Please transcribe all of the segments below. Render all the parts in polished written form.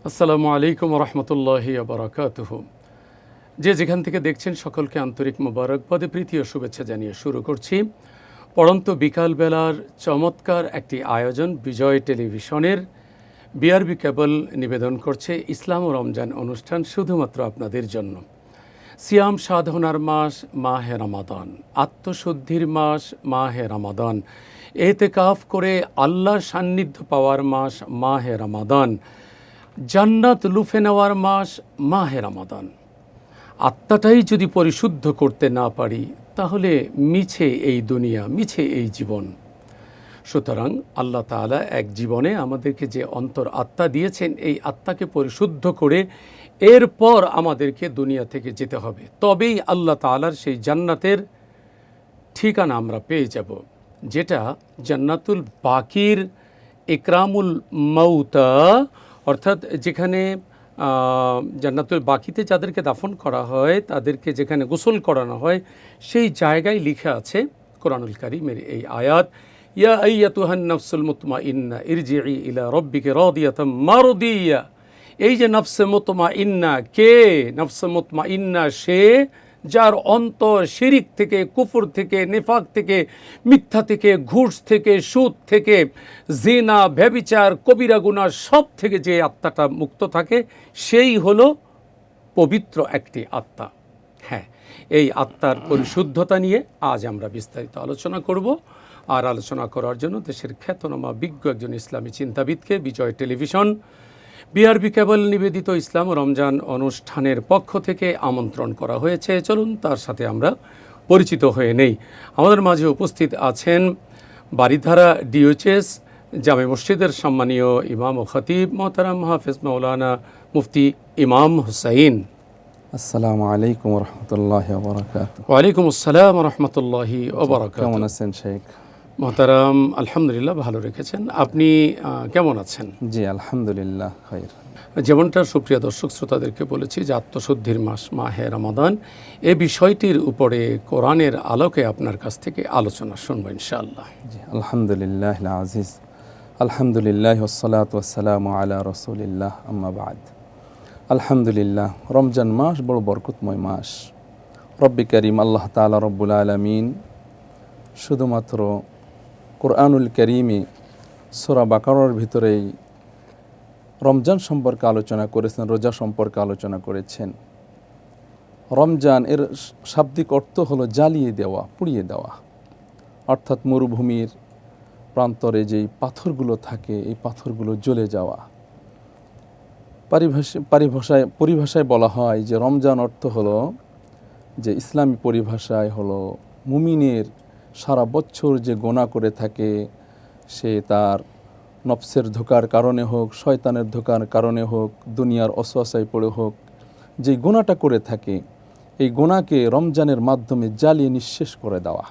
আসসালামু আলাইকুম রহমতুল্লাহি বারাকাতুহু। যে যেখান থেকে দেখছেন সকলকে আন্তরিক মোবারকবাদে প্রীতি ও শুভেচ্ছা জানিয়ে শুরু করছি পড়ন্ত বিকালবেলার চমৎকার একটি আয়োজন বিজয় টেলিভিশনের। বিআরবি কেবল নিবেদন করছে ইসলাম ও রমজান অনুষ্ঠান শুধুমাত্র আপনাদের জন্য। সিয়াম সাধনার মাস মাহে রমাদান, আত্মশুদ্ধির মাস মাহে রমাদান, এতেকাফ করে আল্লাহর সান্নিধ্য পাওয়ার মাস মাহে রমাদান, জান্নাত লুফে নেওয়ার মাস মাহে রমাদান। আত্মাটাই যদি পরিশুদ্ধ করতে না পারি তাহলে মিছে এই দুনিয়া, মিছে এই জীবন। সুতরাং আল্লাহ তাআলা এক জীবনে আমাদেরকে যে অন্তর আত্মা দিয়েছেন, এই আত্মাকে পরিশুদ্ধ করে এরপর আমাদেরকে দুনিয়া থেকে যেতে হবে। তবেই আল্লাহ তাআলার সেই জান্নাতের ঠিকানা আমরা পেয়ে যাব, যেটা জান্নাতুল বাকির ইকরামুল মাউতা, অর্থাৎ যেখানে জান্নাতুল বাকিতে যাদেরকে দাফন করা হয় তাদেরকে যেখানে গোসল করানো হয়, সেই জায়গায় লিখা আছে কোরআনুল কারীমের এই আয়াত, ইয়া আইয়াতুহান নাফসুল মুতমাইন্না ইরজিই ইলা রাব্বিকি রাদিয়াতাম মারদিয়া। এই যে নফসে মুতমাইন্না, কে নফসে মুতমাইন্না? সে যার অন্তর শিরিক থেকে, কুফর থেকে, নিফাক থেকে, মিথ্যা থেকে, ঘুষ থেকে, সুদ থেকে, জিনা, ব্যভিচার, কবিরা গুনাহ সব থেকে যে আত্মাটা মুক্ত থাকে, সেই হলো পবিত্র একটি আত্মা। হ্যাঁ, এই আত্মার পরিশুদ্ধতা নিয়ে আজ আমরা বিস্তারিত আলোচনা করব। আর আলোচনা করার জন্য দেশের খ্যাতনামা বিজ্ঞ একজন ইসলামী চিন্তাবিদকে বিজয় টেলিভিশন বিআরবি কেবল নিবেদিত ইসলাম ও রমজান অনুষ্ঠানের পক্ষ থেকে আমন্ত্রণ করা হয়েছে। চলুন তার সাথে আমরা পরিচিত হয়ে নেই। আমাদের মাঝে উপস্থিত আছেন বারিধারা ডিওএইচএস জামে মসজিদের সম্মানীয় ইমাম ও খতিব মোহতারাম হাফেজ মাওলানা মুফতি ইমাম হুসাইন। আসসালামু আলাইকুম রহমতুল্লাহি ওয়া বারাকাতুহু। ওয়ালাইকুম আসসালাম রহমতুল্লাহি ওয়া বারাকাতুহু। কেমন আছেন শেখ? মোহতারাম, আলহামদুলিল্লাহ ভালো রেখেছেন। আপনি কেমন আছেন? জি আলহামদুলিল্লাহ খাইর। যেমনটা সুপ্রিয় দর্শক শ্রোতাদেরকে বলেছি যে আত্মশুদ্ধির মাস মাহে রমাদান, এ বিষয়টির উপরে কোরআনের আলোকে আপনার কাছ থেকে আলোচনা শুনবো ইনশাআল্লাহ। জি আলহামদুলিল্লাহ আজিজ, আলহামদুলিল্লাহ ওয়াসসালাতু ওয়াসসালামু আলা রাসূলিল্লাহ, আম্মা বাদ। আলহামদুলিল্লাহ, রমজান মাস বড় বরকতময় মাস। রব্বি করিম আল্লাহ তাআলা রব্বুল আলামিন শুধুমাত্র কোরআনুল কারীমে সূরা বাকারার ভিতরেই রমজান সম্পর্কে আলোচনা করেছেন, রোজা সম্পর্কে আলোচনা করেছেন। রমজান এর শাব্দিক অর্থ হলো জ্বালিয়ে দেওয়া, পুড়িয়ে দেওয়া। অর্থাৎ মরুভূমির প্রান্তরে যেই পাথরগুলো থাকে, এই পাথরগুলো জ্বলে যাওয়া। পরিভাষায় বলা হয় যে রমজান অর্থ হলো, যে ইসলামী পরিভাষায় হলো, মুমিনের সারা বছর যে গোনা করে থাকে, সে তার নফসের ধোকার কারণে হোক, শয়তানের ধোকার কারণে হোক, দুনিয়ার অসওয়াসায় পড়ে হোক, যে গুনাহটা করে থাকে, এই গুনাহকে রমজানের মাধ্যমে জ্বালিয়ে নিঃশেষ করে দেওয়া।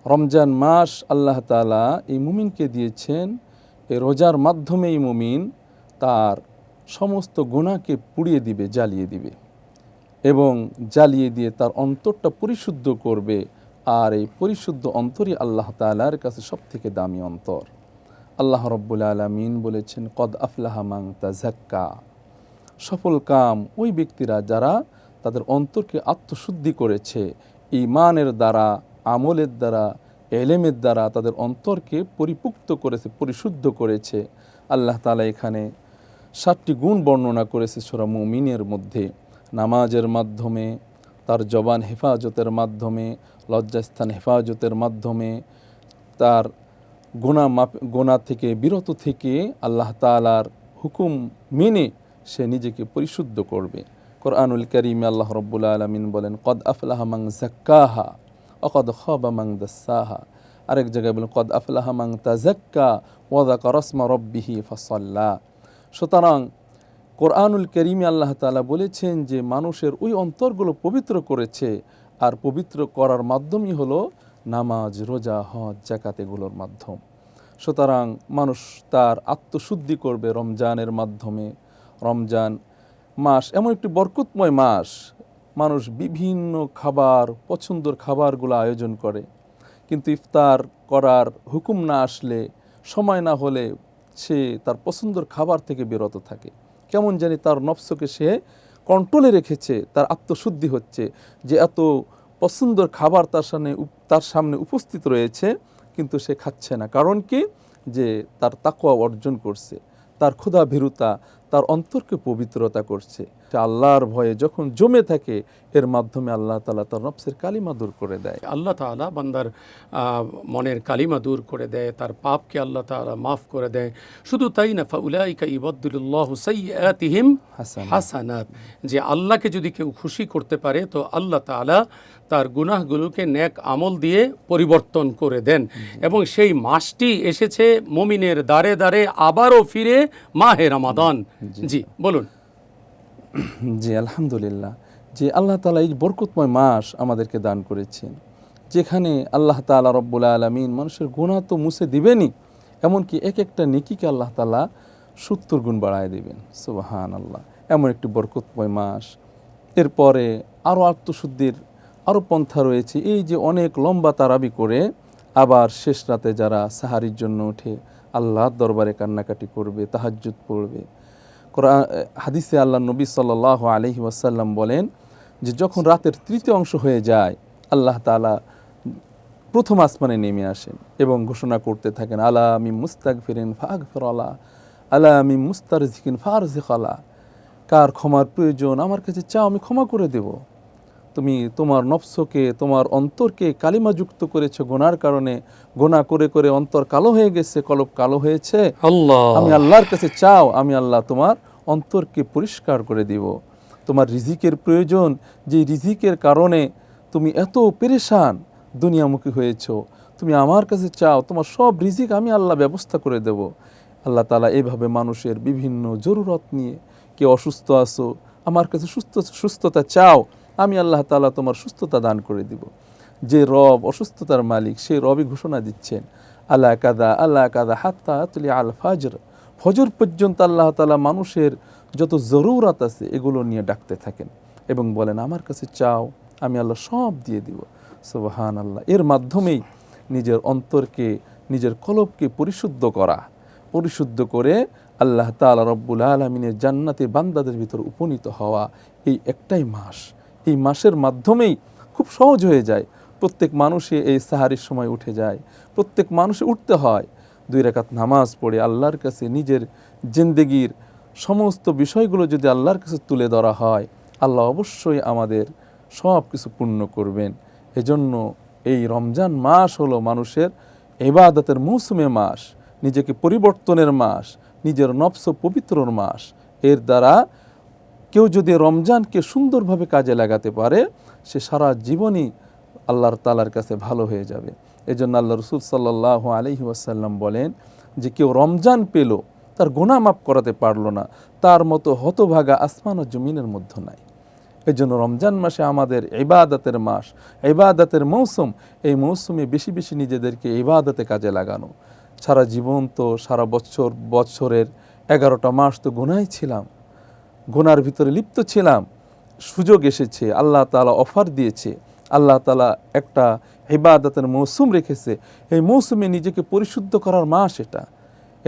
রমজান মাস আল্লাহ তাআলা এই মুমিনকে দিয়েছেন, এই রোজার মাধ্যমে এই মুমিন তার সমস্ত গুনাহকে পুড়িয়ে দিবে, জ্বালিয়ে দিবে, এবং জ্বালিয়ে দিয়ে তার অন্তরটা পরিশুদ্ধ করবে। আর এই পরিশুদ্ধ অন্তরই আল্লাহ তাআলার কাছে সবথেকে দামি অন্তর। আল্লাহ রব্বুল আলামিন বলেছেন, কদ আফলাহা মান তাযাক্কা। সফল কাম ওই ব্যক্তিরা যারা তাদের অন্তরকে আত্মশুদ্ধি করেছে, ঈমানের দ্বারা, আমলের দ্বারা, ইলমের দ্বারা তাদের অন্তরকে পরিপুক্ত করেছে, পরিশুদ্ধ করেছে। আল্লাহ তাআলা এখানে 7টি গুণ বর্ণনা করেছে সূরা মুমিনের মধ্যে। নামাজের মাধ্যমে, তার জবান হেফাজতের মাধ্যমে, লজ্জাস্থান হেফাজতের মাধ্যমে, তার গুনাহ থেকে বিরত থেকে আল্লাহ তাআলার হুকুম মেনে সে নিজেকে পরিশুদ্ধ করবে। কোরআনুল কারীমে আল্লাহ রব্বুল আলামিন বলেন, কদ আফলাহা মান যাক্কাহা ওয়া কদ খাবা মান দাসসাহা। আরেক জায়গায় বলেন, কদ আফলাহা মান তাযাক্কা ওয়া যাকারা ইসমা রাব্বিহি ফাসাল্লা। সুতরাং কোরআনুল কারীমে আল্লাহ তাআলা বলেছেন যে মানুষের ওই অন্তরগুলো পবিত্র করেছে, আর পবিত্র করার মাধ্যমই হলো নামাজ, রোজা, হজ, যাকাত, এগুলোর মাধ্যম। সুতরাং মানুষ তার আত্মশুদ্ধি করবে রমজানের মাধ্যমে। রমজান মাস এমন একটি বরকতময় মাস, মানুষ বিভিন্ন খাবার, পছন্দের খাবারগুলো আয়োজন করে, কিন্তু ইফতার করার হুকুম না আসলে, সময় না হলে সে তার পছন্দের খাবার থেকে বিরত থাকে, কেমন জানি তার নফসকে সে কন্ট্রোলে রেখেছে, তার আত্মশুদ্ধি হচ্ছে যে এত পছন্দের খাবার তার সামনে উপস্থিত রয়েছে কিন্তু সে খাচ্ছে না। কারণ কি? যে তার তাকওয়া অর্জন করছে, তার ক্ষুধা ভীরুতা তার অন্তরকে পবিত্রতা করছে। সে আল্লাহর ভয়ে যখন জমে থাকে এর মাধ্যমে আল্লাহ তাআলা তার নফসের কালিমা দূর করে দেয়। আল্লাহ তাআলা বান্দার মনের কালিমা দূর করে দেয়, তার পাপকে আল্লাহ তাআলা মাফ করে দেয়। শুধু তাই না, ফাউলাইকা ইউবাদদিলুল্লাহু সাইয়্যাতিহিম হাসানাত, যে আল্লাহকে যদি কেউ খুশি করতে পারে তো আল্লাহ তাআলা তার গুনাহগুলোকে নেক আমল দিয়ে পরিবর্তন করে দেন। এবং সেই মাসটি এসেছে মুমিনের দ্বারে দ্বারে আবারও ফিরে, মাহে রমাদান। জি বলুন। জি আলহামদুলিল্লাহ, যে আল্লাহ তাআলা এই বরকতময় মাস আমাদেরকে দান করেছেন, যেখানে আল্লাহ তাআলা রব্বুল আলামিন মানুষের গুনাহ তো মুছে দিবেনই, এমনকি এক একটা নেকিকে আল্লাহ তাআলা 70 গুণ বাড়ায় দিবেন। সুবহানাল্লাহ, এমন একটি বরকতময় মাস। এরপরে আরও আত্মশুদ্ধির আরও পন্থা রয়েছে। এই যে অনেক লম্বা তারাবি করে আবার শেষ রাতে যারা সাহারির জন্য উঠে আল্লাহর দরবারে কান্নাকাটি করবে, তাহাজ্জুদ পড়বে। হাদিসে আল্লাহ নবী সাল্লাল্লাহু আলাইহি ওয়াসাল্লাম বলেন যে যখন রাতের তৃতীয় অংশ হয়ে যায় আল্লাহ তাআলা প্রথম আসমানে নেমে আসেন এবং ঘোষণা করতে থাকেন, আলা মিন মুস্তাগফিরিন ফাগফিরালা, আলা মিন মুস্তারজিকিন ফারজিকালা। কার ক্ষমার প্রয়োজন আমার কাছে চাও, আমি ক্ষমা করে দেব। তুমি তোমার নফসকে, তোমার অন্তরকে কালিমাযুক্ত করেছো গুনার কারণে, গুনাহ করে করে অন্তর কালো হয়ে গেছে, কলব কালো হয়েছে, আমি আল্লাহর কাছে চাও, আমি আল্লাহ তোমার অন্তরকে পরিষ্কার করে দিব। তোমার রিজিকের প্রয়োজন, যে রিজিকের কারণে তুমি এত পেরেশান দুনিয়ামুখী হয়েছো, তুমি আমার কাছে চাও, তোমার সব রিজিক আমি আল্লাহ ব্যবস্থা করে দেব। আল্লাহ তাআলা এইভাবে মানুষের বিভিন্ন জরুরত নিয়ে, কেউ অসুস্থ আছো, আমার কাছে সুস্থতা চাও, আমি আল্লাহ তাআলা তোমার সুস্থতা দান করে দিব। যে রব অসুস্থতার মালিক, সেই রবই ঘোষণা দিচ্ছেন, আল্লাহ কাদা হাত্তা আতলি আল ফাজর, ফজর পর্যন্ত আল্লাহ তাআলা মানুষের যত জরুরত আছে এগুলো নিয়ে ডাকতে থাকেন এবং বলেন আমার কাছে চাও, আমি আল্লাহ সব দিয়ে দিব। সুবহানাল্লাহ। এর মাধ্যমেই নিজের অন্তরকে, নিজের কলবকে পরিশুদ্ধ করে আল্লাহ তাআলা রব্বুল আলামিনের জান্নাতে বান্দাদের ভিতর উপনীত হওয়া, এই একটাই মাস। এই মাসের মাধ্যমেই খুব সহজ হয়ে যায়। প্রত্যেক মানুষে এই সাহারির সময় উঠে যায়, প্রত্যেক মানুষে উঠতে হয়, 2 রাকাত নামাজ পড়ে আল্লাহর কাছে নিজের জিন্দেগির সমস্ত বিষয়গুলো যদি আল্লাহর কাছে তুলে ধরা হয়, আল্লাহ অবশ্যই আমাদের সব কিছু পূর্ণ করবেন। এজন্য এই রমজান মাস হলো মানুষের ইবাদতের মৌসুমে মাস, নিজেকে পরিবর্তনের মাস, নিজের নফস পবিত্রর মাস। এর দ্বারা কেউ যদি রমজানকে সুন্দরভাবে কাজে লাগাতে পারে, সে সারা জীবনই আল্লাহর তাআলার কাছে ভালো হয়ে যাবে। এজন্য আল্লাহ রাসূল সাল্লাল্লাহু আলাইহি ওয়াসাল্লাম বলেন যে কেউ রমজান পেল, তার গুনাহ মাফ করাতে পারলো না, তার মতো হতভাগা আসমান ও জমিনের মধ্যে নাই। এজন্য রমজান মাসে আমাদের ইবাদতের মাস, ইবাদতের মৌসুম। এই মৌসুমে বেশি বেশি নিজেদেরকে ইবাদতে কাজে লাগানো। সারা জীবন তো, সারা বছরের 11টা মাস তো গুনাহই ছিলাম, গুনার ভিতরে লিপ্ত ছিলাম। সুযোগ এসেছে, আল্লাহ তাআলা অফার দিয়েছে, আল্লাহ তাআলা একটা ইবাদতের মৌসুম রেখেছে। এই মৌসুমে নিজেকে পরিশুদ্ধ করার মাস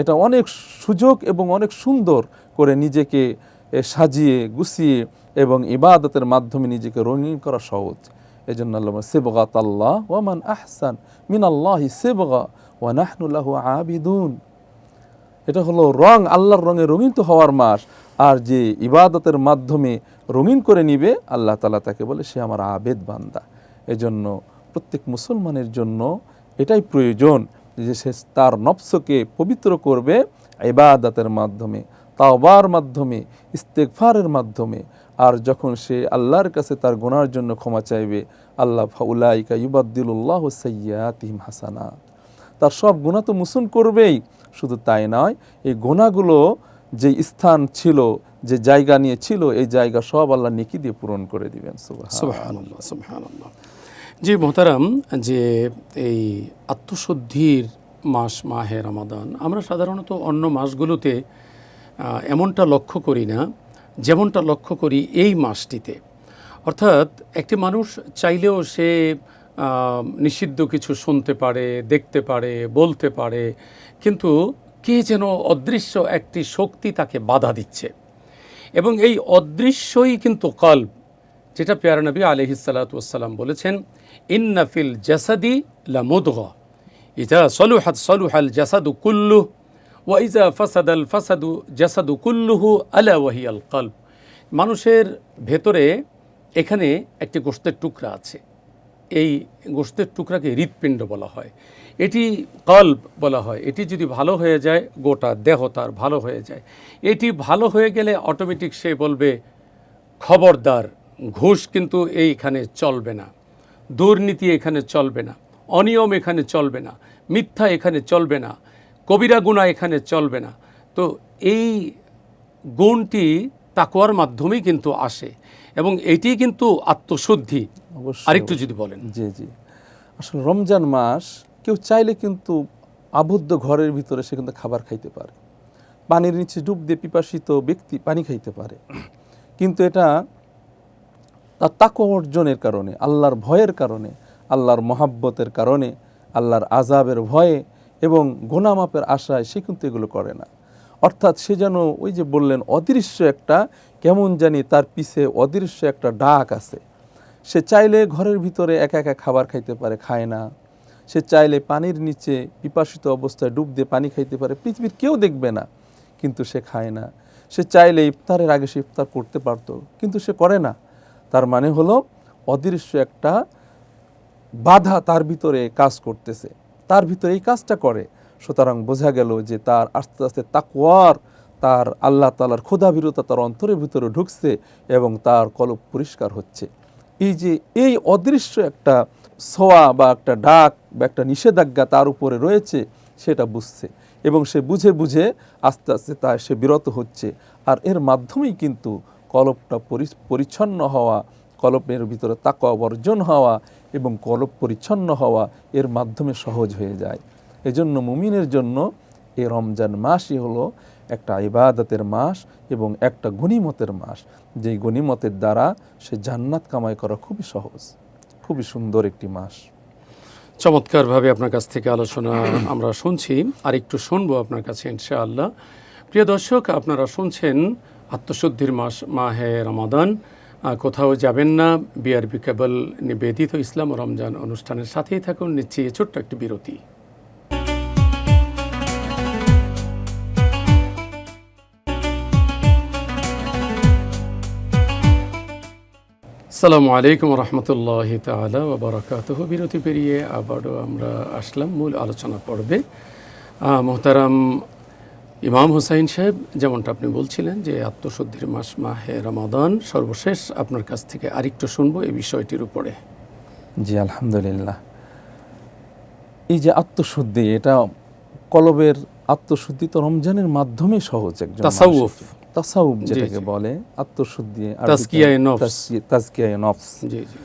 এটা অনেক সুযোগ এবং অনেক সুন্দর করে নিজেকে সাজিয়ে গুছিয়ে এবং ইবাদতের মাধ্যমে নিজেকে রঙিন করা সহজ। এই জন্য আল্লাহ সিবগাত আল্লাহ ওয়া মান আহসান মিনাল্লাহি সিবগা ওয়া নাহনু লাহু আবিদুন। এটা হলো রং, আল্লাহর রঙে রঙিত হওয়ার মাস। আর যে ইবাদতের মাধ্যমে রঙিন করে নিবে, আল্লাহ তাআলা তাকে বলে সে আমার আবেদ বান্দা। এজন্য প্রত্যেক মুসলমানের জন্য এটাই প্রয়োজন যে সে তার নফসকে পবিত্র করবে ইবাদতের মাধ্যমে, তাওবার মাধ্যমে, ইস্তেগফারের মাধ্যমে। আর যখন সে আল্লাহর কাছে তার গুনার জন্য ক্ষমা চাইবে, আল্লাহ ফাউলাইকা ইউবাদদিলুল্লাহু সাইয়্যাতিহিম হাসানাত, তার সব গুনাহ তো মোচন করবেই। শুধু তাই নয়, এই গুনাহগুলো যে স্থান ছিল, যে জায়গা নিয়ে ছিল, এই জায়গা সব আল্লাহ নেকি দিয়ে পূরণ করে দিবেন। সুবহানাল্লাহ, সুবহানাল্লাহ। জি মোহতারাম, যে এই আত্মশুদ্ধির মাস মাহে রমাদান, আমরা সাধারণত অন্য মাসগুলোতে এমনটা লক্ষ্য করি না যেমনটা লক্ষ্য করি এই মাসটিতে। অর্থাৎ একটি মানুষ চাইলেও সে নিষিদ্ধ কিছু শুনতে পারে, দেখতে পারে, বলতে পারে, কিন্তু কে যেন অদৃশ্য একটি শক্তি তাকে বাধা দিচ্ছে, এবং এই অদৃশ্যই কিন্তু কলব, যেটা পেয়ারা নবী আলাইহিস সালাতু ওয়াস সালাম বলেছেন, ইন্না ফিল জাসাদি লা মুদগা ইযা সলুহাত সলুহাল জাসাদু কুল্লুহু ওয়া ইযা ফাসাদাল ফাসাদু জাসাদু কুল্লুহু আলা ওয়াহিয়াল কলব। মানুষের ভেতরে এখানে একটি গোশতের টুকরা আছে, এই গোশতের টুকরাকে হৃৎপিণ্ড বলা হয়, এটি কলব বলা হয়। এটি যদি ভালো হয়ে যায় গোটা দেহ তার ভালো হয়ে যায়। এটি ভালো হয়ে গেলে অটোমেটিক সে বলবে খবরদার, ঘুষ কিন্তু এইখানে চলবে না, দুর্নীতি এখানে চলবে না, অনিয়ম এখানে চলবে না, মিথ্যা এখানে চলবে না, কবিরা গুনাহ এখানে চলবে না। তো এই গুণটি তাকওয়ার মাধ্যমেই কিন্তু আসে, এবং এটি কিন্তু আত্মশুদ্ধি। অবশ্যই। আরেকটু যদি বলেন। জি জি, আসলে রমজান মাস কেউ চাইলে কিন্তু আবদ্ধ ঘরের ভিতরে সে কিন্তু খাবার খাইতে পারে, পানির নিচে ডুব দিয়ে পিপাসিত ব্যক্তি পানি খাইতে পারে, কিন্তু এটা তার তাকওয়া অর্জনের কারণে, আল্লাহর ভয়ের কারণে, আল্লাহর মহাব্বতের কারণে, আল্লাহর আযাবের ভয়ে এবং গুনাহ মাপের আশায় সে কিন্তু এগুলো করে না। অর্থাৎ সে যেন ওই যে বললেন অদৃশ্য একটা, কেমন জানি তার পিছে অদৃশ্য একটা ডাক আছে। সে চাইলে ঘরের ভিতরে একা একা খাবার খাইতে পারে, খায় না। সে চাইলে পানির নিচে পিপাসিত অবস্থায় ডুব দিয়ে পানি খাইতে পারে, পৃথিবীর কেউ দেখবে না, কিন্তু সে খায় না। সে চাইলে ইফতারের আগে সে ইফতার করতে পারতো, কিন্তু সে করে না। তার মানে হলো অদৃশ্য একটা বাধা তার ভিতরে কাজ করতেছে, তার ভিতরে এই কাজটা করে। সুতরাং বোঝা গেল যে তার আস্তে আস্তে তাকওয়ার, তার আল্লাহ তাআলার ক্ষুধাভীরতা তার অন্তরের ভিতরে ঢুকছে এবং তার কলব পরিষ্কার হচ্ছে। এই যে এই অদৃশ্য একটা ছোঁয়া বা একটা ডাক বা একটা নিষেধাজ্ঞা তার উপরে রয়েছে, সেটা বুঝছে, এবং সে বুঝে বুঝে আস্তে আস্তে তা সে বিরত হচ্ছে। আর এর মাধ্যমেই কিন্তু কলবটা পরিচ্ছন্ন হওয়া, কলবের ভিতরে তাকওয়া বর্জন হওয়া এবং কলব পরিচ্ছন্ন হওয়া এর মাধ্যমে সহজ হয়ে যায়। এজন্য মুমিনের জন্য এই রমজান মাসই হলো একটা ইবাদতের মাস এবং একটা গনিমতের মাস, যেই গনিমতের দ্বারা সে জান্নাত কামাই করা খুবই সহজ, খুবই সুন্দর একটি মাস। চমৎকারভাবে আপনার কাছ থেকে আলোচনা আমরা শুনছি, আর একটু শুনবো আপনার কাছে ইনশাআল্লাহ। প্রিয় দর্শক, আপনারা শুনছেন আত্মশুদ্ধির মাস মাহে রমাদান। কোথাও যাবেন না, বিআরবি কেবল নিবেদিত ইসলাম ও রমজান অনুষ্ঠানের সাথেই থাকুন। নিচ্ছি ছোট্ট একটি বিরতি। আসসালামু আলাইকুম রহমতুল্লাহি তাআলা ওয়া বারাকাতুহু। বিরতি পেরিয়ে আবারও আমরা আসলাম মূল আলোচনা পর্বে। মোহতারাম ইমাম হুসাইন সাহেব, যেমনটা আপনি বলছিলেন যে আত্মশুদ্ধির মাস মাহে রমাদান, সর্বশেষ আপনার কাছ থেকে আরেকটু শুনবো এই বিষয়টির উপরে। জি আলহামদুলিল্লাহ। এই যে আত্মশুদ্ধি, এটা কলবের আত্মশুদ্ধি তো রমজানের মাধ্যমে সহজ। একজন তাসাউফ, তাসাউফ যেটাকে বলে, আত্মশুদ্ধি, তাজকিয়ায়ে নফস। তাজকিয়ায়ে নফস। জি জি।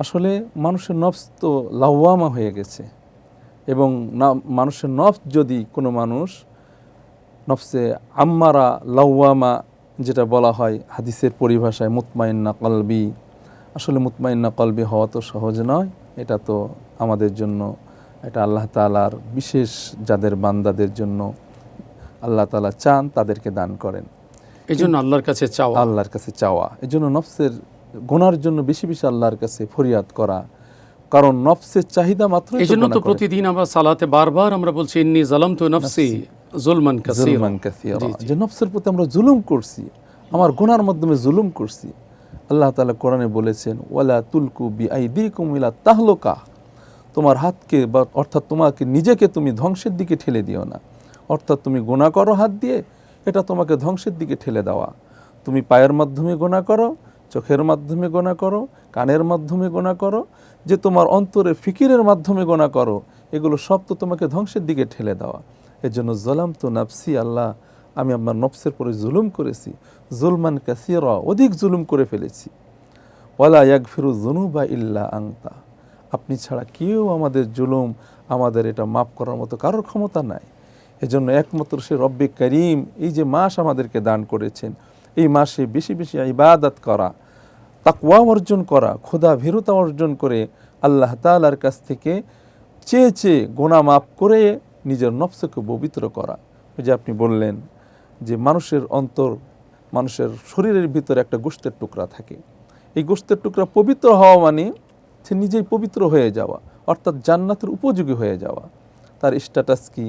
আসলে মানুষের নফস তো লাওয়ামা হয়ে গেছে, এবং মানুষের নফস যদি কোনো মানুষ নফসে আম্মারা লাওয়ামা যেটা বলা হয় হাদিসের পরিভাষায় মুতমাইন্না কলবি, আসলে মুতমাইন্না কলবি হওয়া তো সহজ নয়। এটা তো আমাদের জন্য, এটা আল্লাহ তাআলার বিশেষ যাদের বান্দাদের জন্য আল্লাহ তাআলা চান তাদেরকে দান করেন। এই জন্য আল্লাহর কাছে চাওয়া, আল্লাহর কাছে চাওয়া, এই জন্য নফসের গুনার জন্য বেশি বেশি আল্লাহর কাছে ফরিয়াদ করা, কারণ নফসের চাহিদা মাত্র। এই জন্য তো প্রতিদিন আমরা সালাতে বারবার আমরা বলছি ইন্নী যালামতু নাফসি যুলমান কাসীরা, যে নফসের প্রতি আমরা জুলুম করছি, আমার গুনার মাধ্যমে জুলুম করছি। আল্লাহ তাআলা কোরআনে বলেছেন ওয়ালা তুলকু বিআইদিকুম ইলা তাহলুকা, তোমার হাতকে বা অর্থাৎ তোমাকে নিজেকে তুমি ধ্বংসের দিকে ঠেলে দিও না। অর্থাৎ তুমি গুনাহ করো হাত দিয়ে, এটা তোমাকে ধ্বংসের দিকে ঠেলে দেওয়া। তুমি পায়ের মাধ্যমে গুনাহ করো, চোখের মাধ্যমে গুনাহ করো, কানের মাধ্যমে গুনাহ করো, যে তোমার অন্তরে ফিকিরের মাধ্যমে গুনাহ করো, এগুলো সব তো তোমাকে ধ্বংসের দিকে ঠেলে দেওয়া। এর জন্য যালামতু নাফসি, আল্লাহ আমি আমার নফসের পরে জুলুম করেছি, জুলমান কাসীরা, অধিক জুলুম করে ফেলেছি। ওয়ালা ইয়াগফিরু যুনুবা ইল্লা আনতা, আপনি ছাড়া কেউ আমাদের জুলুম, আমাদের এটা মাফ করার মতো কারোর ক্ষমতা নাই। এজন্য একমাত্র সে রব্বে করিম এই যে মাস আমাদেরকে দান করেছেন, এই মাসে বেশি বেশি ইবাদত করা, তাকওয়া অর্জন করা, খোদা ভীরুতা অর্জন করে আল্লাহ তাআলার কাছ থেকে চেয়ে চেয়ে গুনাহ মাফ করে নিজের নফসকে পবিত্র করা। ওই যে আপনি বললেন যে মানুষের মানুষের শরীরের ভিতরে একটা গোশতের টুকরা থাকে, এই গোশতের টুকরা পবিত্র হওয়া মানে সে নিজেই পবিত্র হয়ে যাওয়া, অর্থাৎ জান্নাতের উপযোগী হয়ে যাওয়া। তার স্ট্যাটাস কি,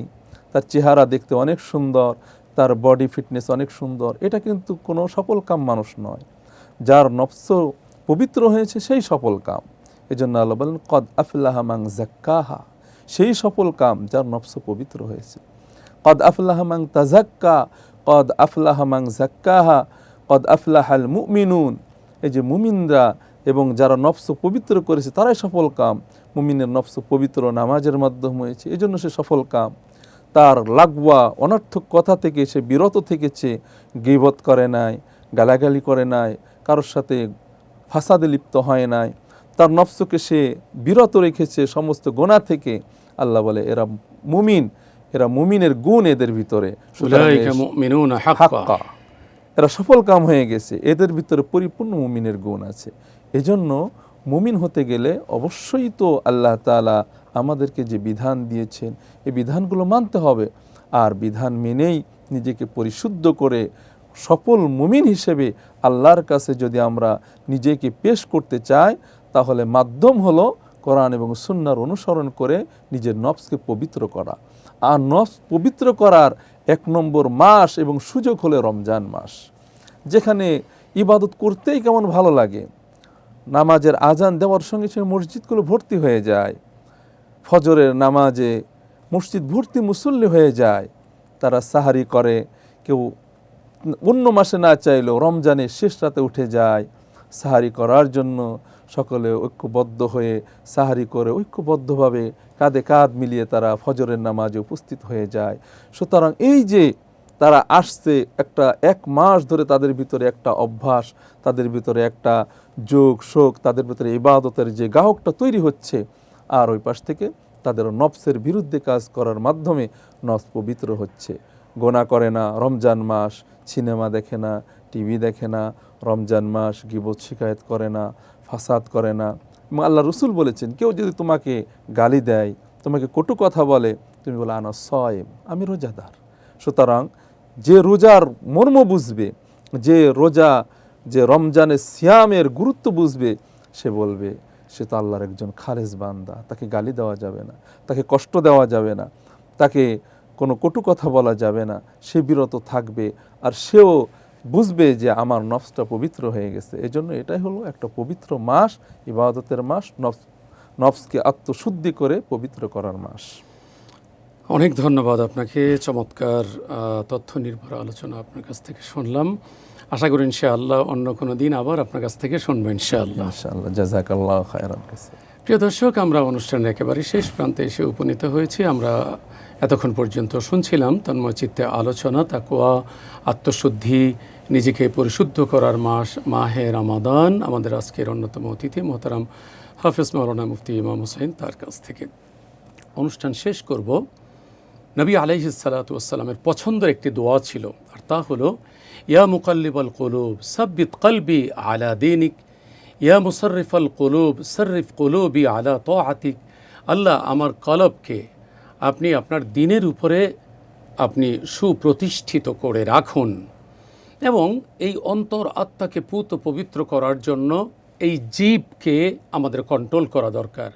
তার চেহারা দেখতে অনেক সুন্দর, তার বডি ফিটনেস অনেক সুন্দর, এটা কিন্তু কোনো সফল কাম মানুষ নয়। যার নফস পবিত্র হয়েছে সেই সফল কাম। এই জন্য আল্লাহ বলেন কদ আফলাহা মান যাক্কাহা, সেই সফল কাম যার নফস পবিত্র হয়েছে। কদ আফলাহা মান তাযাক্কা, কদ আফলাহা মান যাক্কাহা, কদ আফলাহাল মুমিনুন। এই যে মুমিনরা এবং যারা নফস পবিত্র করেছে তারাই সফল কাম। মুমিনের নফস পবিত্র নামাজের মাধ্যমে হয়েছে, এই জন্য সে সফল কাম। তার লাগওয়া অনর্থক কথা থেকে সে বিরত থেকেছে, গীবত করে নাই, গালাগালি করে নাই, কারোর সাথে ফাসাদে লিপ্ত হয় নাই, তার নফসকে সে বিরত রেখেছে সমস্ত গুনাহ থেকে। আল্লাহ বলে এরা মুমিন, এরা মুমিনের গুণ এদের ভিতরে, উলাইকা মুমিনুনা হাক্কা, এরা সফল কাম হয়ে গেছে, এদের ভিতরে পরিপূর্ণ মুমিনের গুণ আছে। এজন্য মুমিন হতে গেলে অবশ্যই তো আল্লাহ তাআলা আমাদেরকে যে বিধান দিয়েছেন এই বিধানগুলো মানতে হবে। আর বিধান মেনেই নিজেকে পরিশুদ্ধ করে সফল মুমিন হিসেবে আল্লাহর কাছে যদি আমরা নিজেকে পেশ করতে চাই, তাহলে মাধ্যম হলো কোরআন এবং সুন্নাহর অনুসরণ করে নিজের নফসকে পবিত্র করা। আর নফস পবিত্র করার 1 নম্বর মাস এবং সুযোগ হলো রমজান মাস, যেখানে ইবাদত করতেই কেমন ভালো লাগে। নামাজের আজান দেওয়ার সঙ্গে সঙ্গে মসজিদগুলো ভর্তি হয়ে যায়, ফজরের নামাজে মসজিদ ভর্তি মুসল্লি হয়ে যায়। তারা সাহারি করে, কেউ অন্য মাসে না চাইলেও রমজানের শেষ রাতে উঠে যায় সাহারি করার জন্য। সকলে ঐক্যবদ্ধ হয়ে সাহারি করে ঐক্যবদ্ধভাবে কাঁধে কাঁধ মিলিয়ে তারা ফজরের নামাজে উপস্থিত হয়ে যায়। সুতরাং এই যে তারা আসছে, একটা 1 মাস ধরে তাদের ভিতরে একটা অভ্যাস, তাদের ভিতরে একটা যোগ শোক, তাদের ভিতরে ইবাদতের যে গাহকটা তৈরি হচ্ছে। আর ওই পাশ থেকে তাদের নফসের বিরুদ্ধে কাজ করার মাধ্যমে নফস পবিত্র হচ্ছে। গোনা করে না, রমজান মাস সিনেমা দেখে না, টিভি দেখে না, রমজান মাস গীবত শিকায়েত করে না, ফাসাদ করে না। এবং আল্লাহ রসুল বলেছেন কেউ যদি তোমাকে গালি দেয়, তোমাকে কটু কথা বলে, তুমি বলো আনা সয়েম, আমি রোজাদার। সুতরাং যে রোজার মর্ম বুঝবে, যে রোজা, যে রমজানের সিয়ামের গুরুত্ব বুঝবে, সে বলবে সে তো আল্লাহর একজন খালেস বান্দা, তাকে গালি দেওয়া যাবে না, তাকে কষ্ট দেওয়া যাবে না, তাকে কোনো কটু কথা বলা যাবে না, সে বিরত থাকবে। আর সেও বুঝবে যে আমার নফসটা পবিত্র হয়ে গেছে। এজন্য এটাই হলো একটা পবিত্র মাস, ইবাদতের মাস, নফসকে আত্মশুদ্ধি করে পবিত্র করার মাস। অনেক ধন্যবাদ আপনাকে। চমৎকার তথ্য নির্ভর আলোচনা আপনার কাছ থেকে শুনলাম। আশা করি ইনশাআল্লাহ অন্য কোনো দিন আবার আপনার কাছ থেকে শুনবো ইনশাআল্লাহ। ইনশাআল্লাহ, জাযাকাল্লাহু খায়রান। প্রিয় দর্শক, আমরা অনুষ্ঠানের একেবারে শেষ প্রান্তে এসে উপনীত হয়েছি। আমরা এতক্ষণ পর্যন্ত শুনছিলাম তন্ময় চিত্তে আলোচনা, তাকওয়া, আত্মশুদ্ধি, নিজেকে পরিশুদ্ধ করার মাস মাহে রমাদান। আমাদের আজকের অন্যতম অতিথি মোহতারাম হাফেজ মাওলানা মুফতি ইমাম হোসেন, তার কাছ থেকে অনুষ্ঠান শেষ করব। নবী আলাইহিস সালাতু ওয়াস সালামের পছন্দের একটি দোয়া ছিল, আর তা হলো ইয়া মুকাল্লিবাল কুলুব সাব্বিত কলবি আলা দীনিক, ইয়া মুসাররিফাল কুলুব সাররিফ কুলুবি আলা তাআতিক। আল্লাহ, আমার কলবকে আপনি আপনার দ্বীনের উপরে আপনি সুপ্রতিষ্ঠিত করে রাখুন। এবং এই অন্তর আত্মাকে পুত পবিত্র করার জন্য এই জীবকে আমাদের কন্ট্রোল করা দরকার।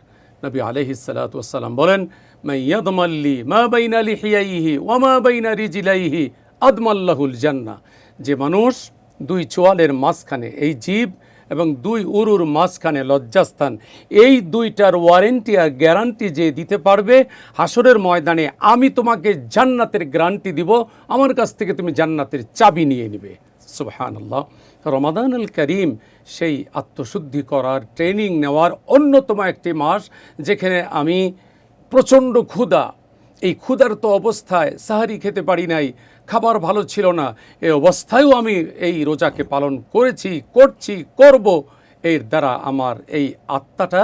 নবী আলাইহিস সালাতু ওয়াস সালাম বলেন মান ইয়াদমাল্লি মা বাইনা লিহিয়াইহি ওয়া মা বাইনা রিজলাইহি আদমাল্লাহুল জান্নাহ। যে মানুষ 2 চোয়ালের মাঝখানে এই জীব এবং 2 উরুর মাঝখানে লজ্জাস্থান, এই 2টার ওয়ারেন্টি আর গ্যারান্টি যে দিতে পারবে, হাসরের ময়দানে আমি তোমাকে জান্নাতের গ্যারান্টি দিব, আমার কাছ থেকে তুমি জান্নাতের চাবি নিয়ে নেবে। সুবহানাল্লাহ। রমাদানুল করিম সেই আত্মশুদ্ধি করার, ট্রেনিং নেওয়ার অন্যতম একটি মাস, যেখানে আমি প্রচণ্ড ক্ষুধা, এই ক্ষুধার্ত অবস্থায় সাহারি খেতে পারি নাই, খাবার ভালো ছিল না, এই অবস্থায়ও আমি এই রোজাকে পালন করেছি, করছি, করব। এর দ্বারা আমার এই আত্মাটা,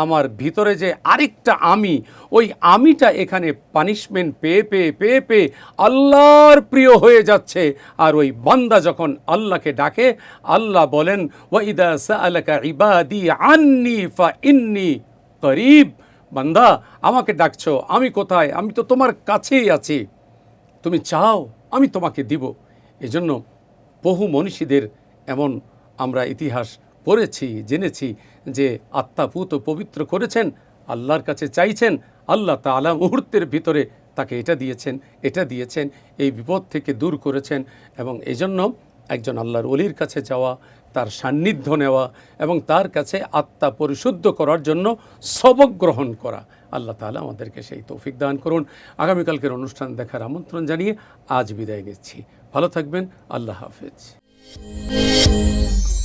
আমার ভিতরে যে আরেকটা আমি, ওই আমিটা এখানে পানিশমেন্ট পেয়ে পেয়ে পেয়ে পেয়ে আল্লাহর প্রিয় হয়ে যাচ্ছে। আর ওই বান্দা যখন আল্লাহকে ডাকে, আল্লাহ বলেন ওয়াইদা সাআলাকা ইবাদি আন্নি ফাইন্নী করিব। বান্দা, আমাকে ডাকছো, আমি কোথায়? আমি তো তোমার কাছেই আছি। তুমি চাও আমি তোমাকে দিব। এজন্য বহু মনীষীদের এমন আমরা ইতিহাস পড়েছি, জেনেছি যে আত্মা পুত পবিত্র করেছেন, আল্লাহর কাছে চাইছেন, আল্লাহ তাআলা মুহূর্তের ভিতরে তাকে এটা দিয়েছেন, এটা দিয়েছেন, এই বিপদ থেকে দূর করেছেন। এবং এজন্য একজন আল্লাহর ওলির কাছে যাওয়া, তার সান্নিধ্য নেওয়া এবং তার কাছে আত্মা পরিশুদ্ধ করার জন্য সবক গ্রহণ করা, আল্লাহ তাআলা আমাদেরকে সেই তৌফিক দান করুন। আগামীকালকের অনুষ্ঠান দেখার আমন্ত্রণ জানিয়ে আজ বিদায় নিচ্ছি। ভালো থাকবেন। আল্লাহ হাফেজ।